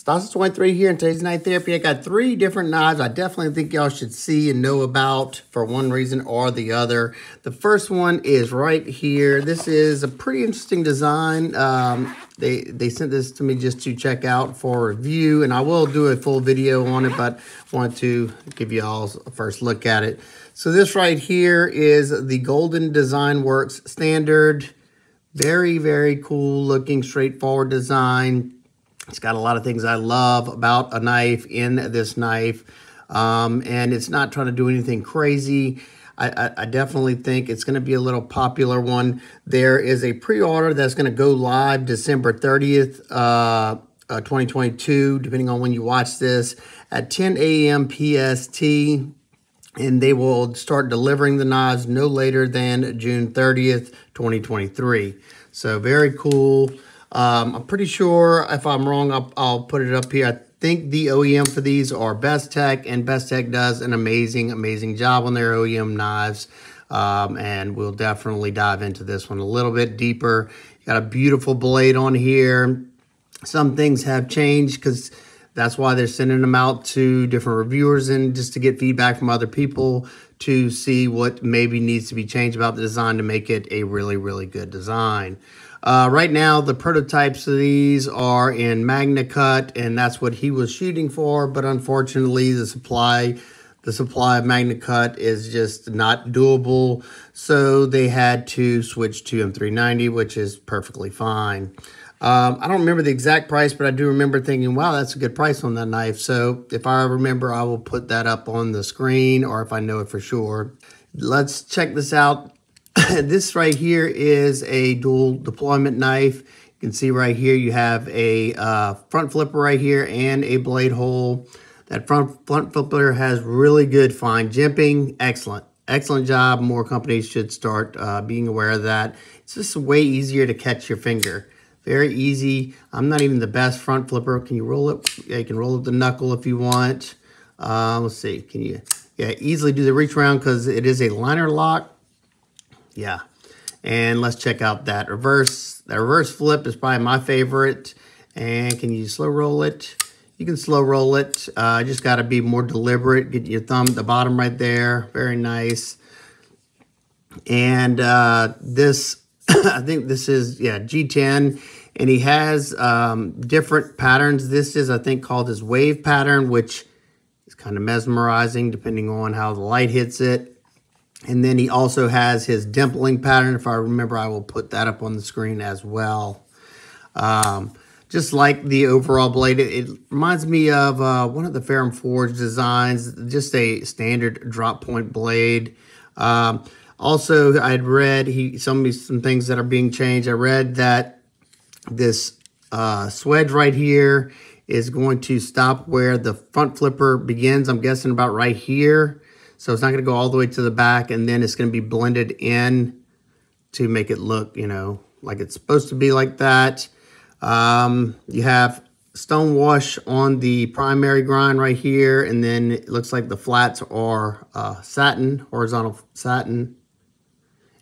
Stassis23 here in today's Knife Therapy. I got 3 different knives I definitely think y'all should see and know about for one reason or the other. The first one is right here. This is a pretty interesting design. They sent this to me just to check out for review, and I will do a full video on it, but I wanted to give you all a first look at it. So this right here is the Golden Design Works Standard. Very, very cool looking, straightforward design. It's got a lot of things I love about a knife in this knife, and it's not trying to do anything crazy. I definitely think it's going to be a little popular one. There is a pre-order that's going to go live December 30th, 2022, depending on when you watch this, at 10 a.m. PST, and they will start delivering the knives no later than June 30th, 2023. So very cool. I'm pretty sure, if I'm wrong, I'll put it up here. I think the OEM for these are Bestech, and Bestech does an amazing job on their OEM knives. And we'll definitely dive into this one a little bit deeper. Got a beautiful blade on here. Some things have changed because that's why they're sending them out to different reviewers and just to get feedback from other people to see what maybe needs to be changed about the design to make it a really good design. Right now, the prototypes of these are in Magna Cut, and that's what he was shooting for. But unfortunately, the supply of Magna Cut is just not doable. So they had to switch to M390, which is perfectly fine. I don't remember the exact price, but I do remember thinking, wow, that's a good price on that knife. So if I remember, I will put that up on the screen, or if I know it for sure. Let's check this out. This right here is a dual deployment knife. You can see right here you have a front flipper right here and a blade hole. That front flipper has really good fine jimping. Excellent job. More companies should start being aware of that. It's just way easier to catch your finger. Very easy. I'm not even the best front flipper. Can you roll it? Yeah, you can roll up the knuckle if you want. Let's see. Can you? Yeah, easily do the reach around because it is a liner lock. Yeah, and let's check out that reverse. That reverse flip is probably my favorite. And can you slow roll it? You can slow roll it. Just got to be more deliberate. Get your thumb at the bottom right there. Very nice. And this, I think this is, yeah, G10. And he has different patterns. This is, I think, called his wave pattern, which is kind of mesmerizing depending on how the light hits it. And then he also has his dimpling pattern. If I remember, I will put that up on the screen as well. Just like the overall blade, it reminds me of one of the Ferrum Forge designs, just a standard drop point blade. Also, I'd read some things that are being changed. I read that this swedge right here is going to stop where the front flipper begins. I'm guessing about right here. So it's not going to go all the way to the back, and then it's going to be blended in to make it look, you know, like it's supposed to be like that. You have stone wash on the primary grind right here, and then it looks like the flats are satin, horizontal satin,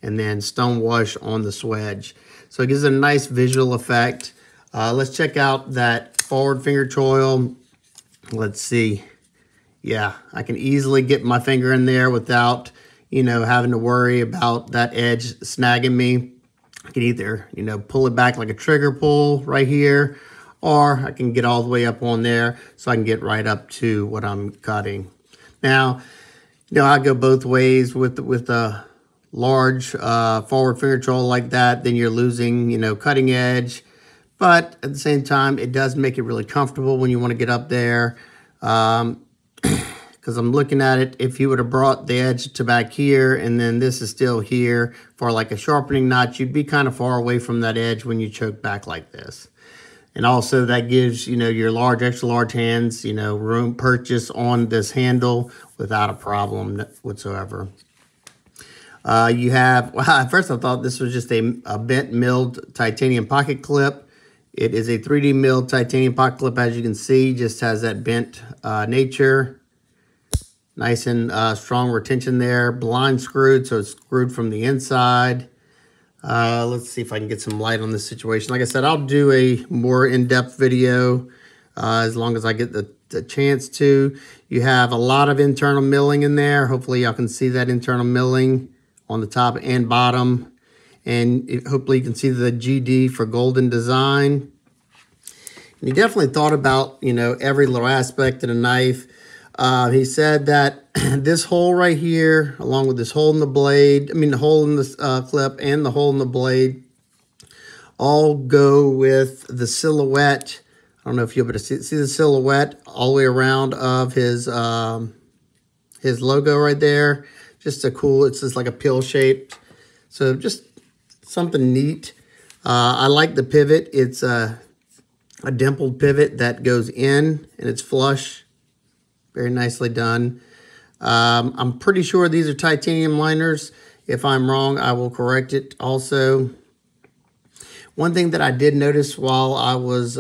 and then stone wash on the swedge. So it gives it a nice visual effect. Let's check out that forward finger choil. Let's see. Yeah, I can easily get my finger in there without, you know, having to worry about that edge snagging me. I can either, you know, pull it back like a trigger pull right here, or I can get all the way up on there so I can get right up to what I'm cutting. Now, you know, I go both ways with a large forward finger choil like that. Then you're losing, you know, cutting edge. But at the same time, it does make it really comfortable when you want to get up there. Because I'm looking at it, if you would have brought the edge to back here, and then this is still here for like a sharpening notch, you'd be kind of far away from that edge when you choke back like this. And also that gives, you know, your extra large hands, you know, room purchase on this handle without a problem whatsoever. You have, well, at first I thought this was just a bent milled titanium pocket clip. It is a 3D milled titanium pocket clip, as you can see, just has that bent nature. Nice and strong retention there. Blind screwed, so it's screwed from the inside. Let's see if I can get some light on this situation. Like I said, I'll do a more in-depth video as long as I get the chance to. You have a lot of internal milling in there. Hopefully y'all can see that internal milling on the top and bottom. And hopefully you can see the GD for Golden Design. And he definitely thought about, you know, every little aspect of the knife. He said that this hole right here, along with this hole in the blade, I mean the hole in the clip and the hole in the blade, all go with the silhouette. I don't know if you'll be able to see the silhouette all the way around of his logo right there. Just a cool, it's just like a pill shape. So just something neat. I like the pivot. It's a dimpled pivot that goes in and it's flush. Very nicely done. I'm pretty sure these are titanium liners. If I'm wrong, I will correct it also. One thing that I did notice while I was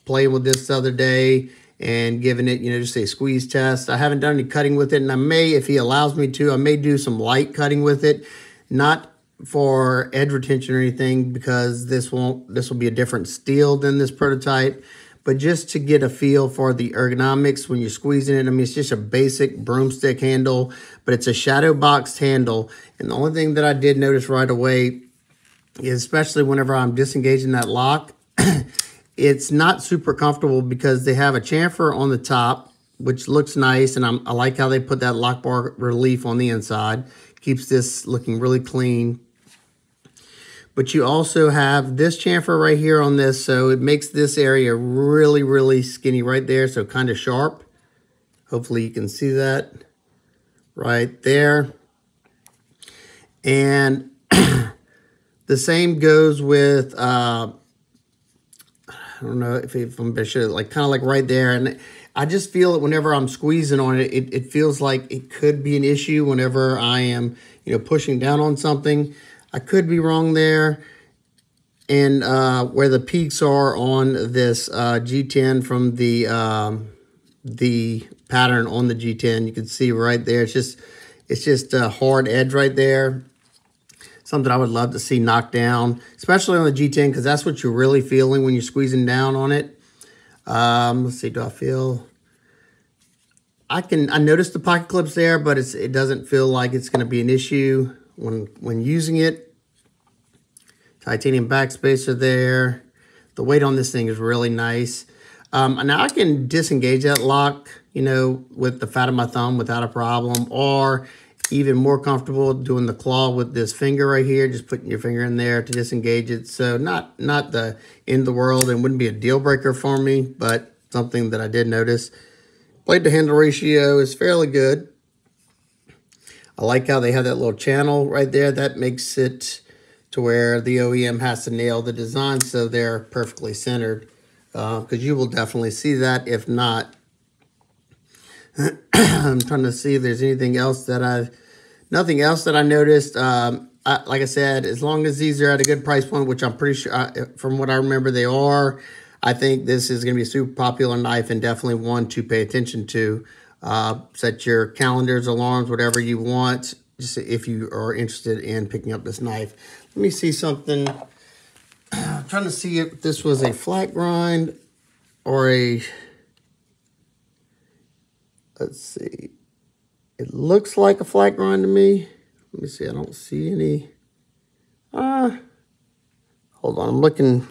playing with this the other day and giving it, you know, just a squeeze test, I haven't done any cutting with it, and I may, if he allows me to, I may do some light cutting with it, not for edge retention or anything, because this will be a different steel than this prototype, but just to get a feel for the ergonomics when you're squeezing it. I mean, it's just a basic broomstick handle, but it's a shadow boxed handle. And the only thing that I did notice right away is, especially whenever I'm disengaging that lock, it's not super comfortable because they have a chamfer on the top, which looks nice, and I like how they put that lock bar relief on the inside. Keeps this looking really clean. But you also have this chamfer right here on this, so it makes this area really, really skinny right there, so kind of sharp. Hopefully you can see that right there. And the same goes with, I don't know if I'm sure, like kind of like right there. And I just feel it whenever I'm squeezing on it, it feels like it could be an issue whenever I am, you know, pushing down on something. I could be wrong there. And where the peaks are on this G10 from the pattern on the G10, you can see right there. It's just a hard edge right there. Something I would love to see knocked down, especially on the G10, because that's what you're really feeling when you're squeezing down on it. Let's see, do I feel? I noticed the pocket clips there, but it doesn't feel like it's going to be an issue when using it. Titanium backspacer there. The weight on this thing is really nice. Now I can disengage that lock, you know, with the fat of my thumb without a problem, or even more comfortable doing the claw with this finger right here, just putting your finger in there to disengage it. So not the end of the world, and wouldn't be a deal breaker for me, but something that I did notice. Blade to handle ratio is fairly good. I like how they have that little channel right there. That makes it to where the OEM has to nail the design so they're perfectly centered, because you will definitely see that if not. I'm trying to see if there's anything else that nothing else that I noticed. Like I said, as long as these are at a good price point, which I'm pretty sure, from what I remember they are, I think this is going to be a super popular knife and definitely one to pay attention to. Set your calendars, alarms, whatever you want, just if you are interested in picking up this knife. Let me see something. I'm trying to see if this was a flat grind or a... Let's see. It looks like a flat grind to me. Let me see. I don't see any. Hold on. I'm looking.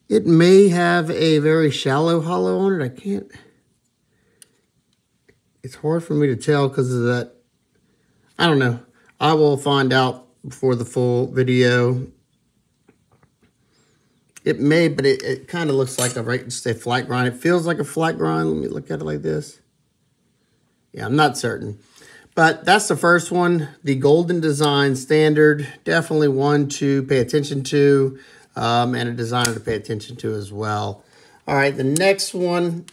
It may have a very shallow hollow on it. I can't. It's hard for me to tell because of that. I don't know. I will find out before the full video. It may, but it kind of looks like just a flat grind. It feels like a flat grind. Let me look at it like this. Yeah, I'm not certain. But that's the first one, the Golden Design Standard. Definitely one to pay attention to, and a designer to pay attention to as well. All right, the next one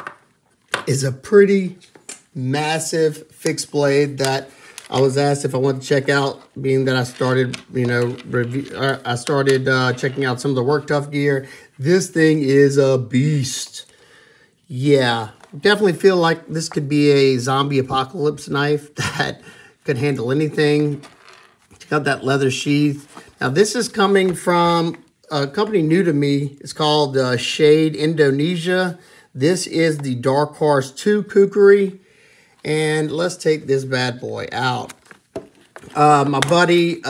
is a pretty massive fixed blade that I was asked if I wanted to check out, being that I started, you know, checking out some of the Work Tough gear. This thing is a beast. Yeah. Definitely feel like this could be a zombie apocalypse knife that could handle anything. It's got that leather sheath. Now, this is coming from a company new to me. It's called Shade Indonesia. This is the Dark Horse 2 kukri. And let's take this bad boy out. My buddy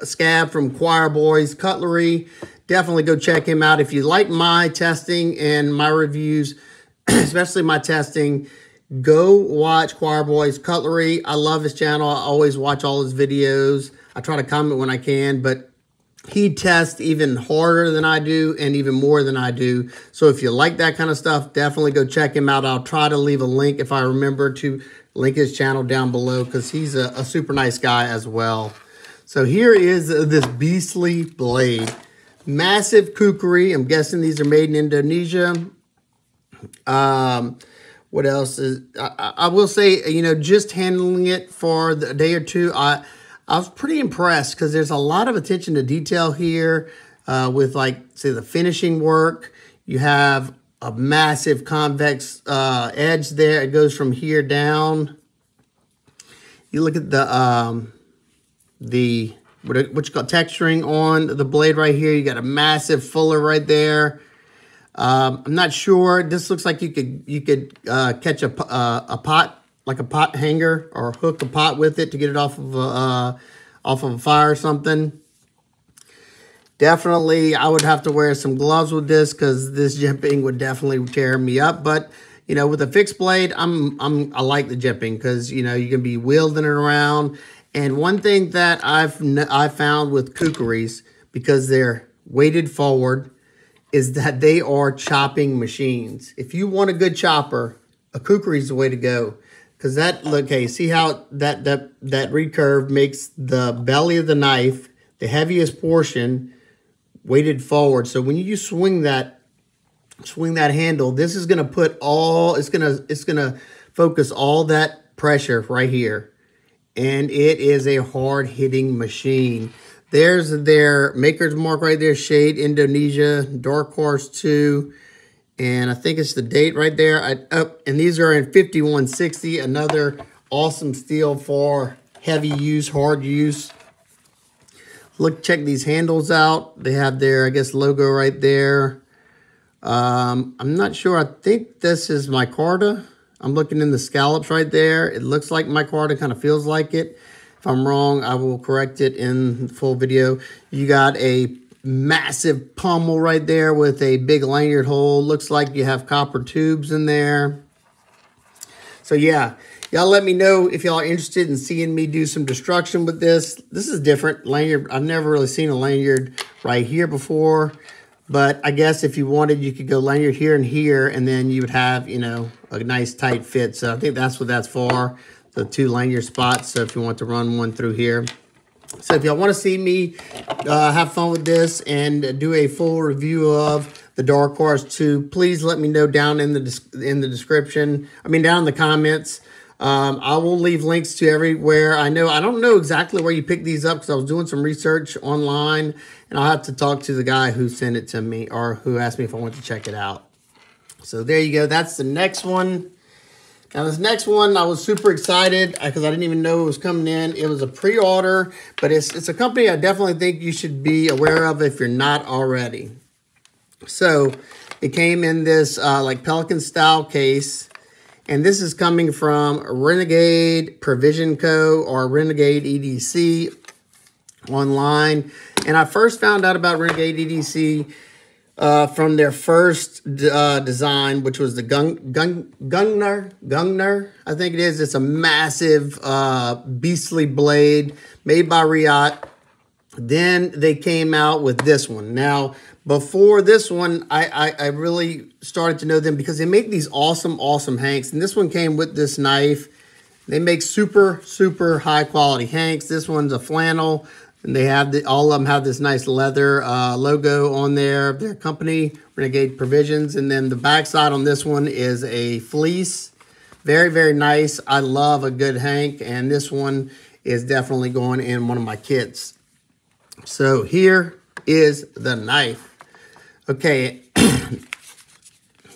Scab from Choir Boys Cutlery. Definitely go check him out. If you like my testing and my reviews, especially my testing, go watch Choir Boys Cutlery. I love his channel. I always watch all his videos. I try to comment when I can, but he tests even harder than I do and even more than I do. So if you like that kind of stuff, definitely go check him out. I'll try to leave a link if I remember to link his channel down below because he's a super nice guy as well. So here is this beastly blade. Massive kukri. I'm guessing these are made in Indonesia. What else is, I will say, you know, just handling it for a day or two, I was pretty impressed because there's a lot of attention to detail here with, like, say, the finishing work. You have a massive convex edge there. It goes from here down. You look at what you call texturing on the blade right here. You got a massive fuller right there. I'm not sure. This looks like you could catch a pot, like a pot hanger, or hook a pot with it to get it off of a fire or something. Definitely, I would have to wear some gloves with this because this jimping would definitely tear me up. But you know, with a fixed blade, I like the jimping because you know you can be wielding it around. And one thing that I've found with kukris, because they're weighted forward, is that they are chopping machines. If you want a good chopper, a kukri is the way to go. Because that, okay, see how that recurve makes the belly of the knife, the heaviest portion, weighted forward. So when you swing that handle, this is gonna put all, it's gonna focus all that pressure right here. And it is a hard-hitting machine. There's their maker's mark right there, Shade Indonesia, Dark Horse 2. And I think it's the date right there. And these are in 5160, another awesome steel for heavy use, hard use. Look, check these handles out. They have their, I guess, logo right there. I'm not sure. I think this is micarta. I'm looking in the scallops right there. It looks like micarta, kind of feels like it. If I'm wrong, I will correct it in the full video. You got a massive pommel right there with a big lanyard hole. Looks like you have copper tubes in there. So yeah, y'all let me know if y'all are interested in seeing me do some destruction with this. This is different lanyard. I've never really seen a lanyard right here before. But I guess if you wanted, you could go lanyard here and here, and then you would have, you know, a nice tight fit. So I think that's what that's for, the two lanyard spots. So if you want to run one through here. So if y'all want to see me have fun with this and do a full review of the Dark Horse 2, please let me know down in the description. I mean, down in the comments. I will leave links to everywhere. I don't know exactly where you pick these up because I was doing some research online, and I'll have to talk to the guy who sent it to me or who asked me if I wanted to check it out. So there you go. That's the next one. Now this next one, I was super excited because I didn't even know it was coming in. It was a pre-order, but it's a company I definitely think you should be aware of if you're not already. So it came in this like Pelican style case. And this is coming from Renegade Provision Co. or Renegade EDC online. And I first found out about Renegade EDC from their first design, which was the Gungnir, I think it is. It's a massive, beastly blade made by Riot. Then they came out with this one. Now, before this one, I really started to know them because they make these awesome, awesome hanks. And this one came with this knife. They make super, super high quality hanks. This one's a flannel. And they have all of them have this nice leather logo on there. Their company, Renegade Provisions. And then the backside on this one is a fleece. Very, very nice. I love a good hank. And this one is definitely going in one of my kits. So here is the knife. Okay,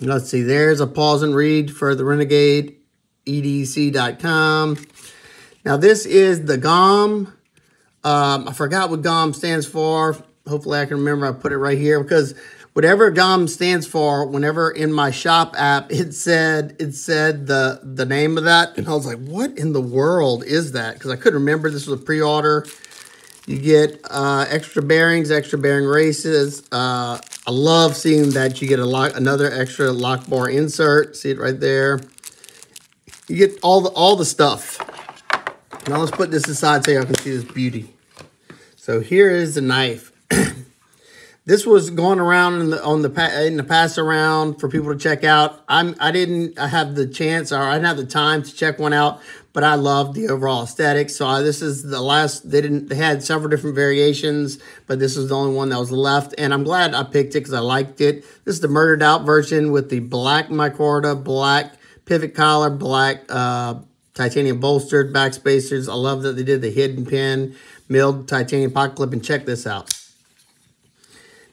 let's see. There's a pause and read for the Renegade EDC.com. Now this is the GOM. I forgot what GOM stands for. Hopefully I can remember. I put it right here because whatever GOM stands for, whenever in my shop app, it said the name of that. And I was like, what in the world is that? Because I couldn't remember. This was a pre-order. You get extra bearings, extra bearing races. I love seeing that you get another extra lock bar insert. See it right there. You get all the stuff. Now let's put this aside so y'all can see this beauty. So here is the knife. This was going around in the pass around for people to check out. I didn't have the chance, or I didn't have the time to check one out, but I loved the overall aesthetic. So this is the last. They had several different variations, but this was the only one that was left, and I'm glad I picked it because I liked it. This is the murdered out version with the black micarta, black pivot collar, black titanium bolstered back spacers. I love that they did the hidden pin, milled titanium pocket clip, and check this out.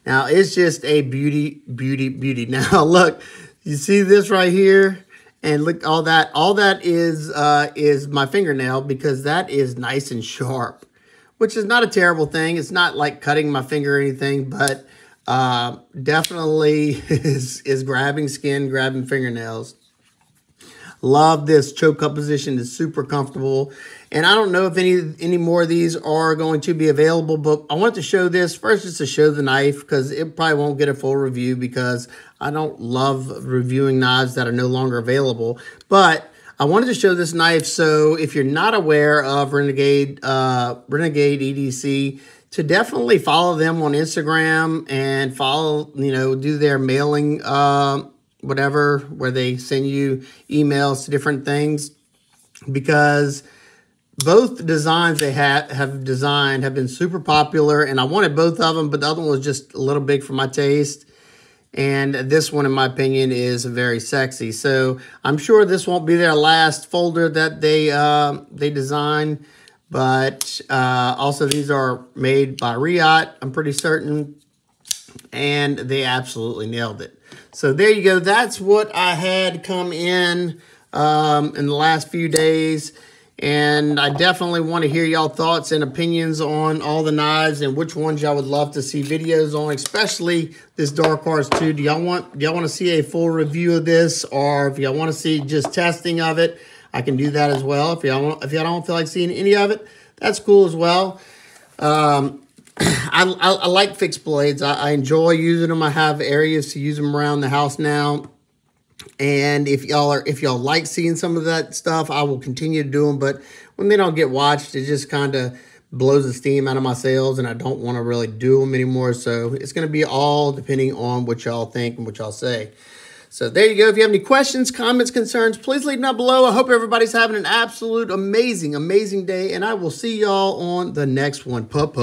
Now, it's just a beauty, beauty, beauty. Now, look, you see this right here? And look, all that is my fingernail, because that is nice and sharp, which is not a terrible thing. It's not like cutting my finger or anything, but definitely is grabbing skin, grabbing fingernails. Love this choke up position. It's super comfortable. And I don't know if any more of these are going to be available, but I wanted to show this first just to show the knife, because it probably won't get a full review because I don't love reviewing knives that are no longer available. But I wanted to show this knife, so if you're not aware of Renegade EDC, to definitely follow them on Instagram and follow, do their mailing whatever, where they send you emails to different things, because both designs they have designed have been super popular, and I wanted both of them, but the other one was just a little big for my taste, and this one, in my opinion, is very sexy. So I'm sure this won't be their last folder that they design, but also these are made by Riot, I'm pretty certain, and they absolutely nailed it. So there you go. That's what I had come in the last few days. And I definitely want to hear y'all thoughts and opinions on all the knives and which ones y'all would love to see videos on, especially this Dark Horse 2. Do y'all want to see a full review of this, or if y'all want to see just testing of it, I can do that as well. If y'all don't feel like seeing any of it, that's cool as well. I like fixed blades. I enjoy using them. I have areas to use them around the house now. And if y'all like seeing some of that stuff, I will continue to do them. But when they don't get watched, it just kind of blows the steam out of my sales, and I don't want to really do them anymore. So it's going to be all depending on what y'all think and what y'all say. So there you go. If you have any questions, comments, concerns, please leave them down below. I hope everybody's having an absolute amazing, amazing day, and I will see y'all on the next one. Peace.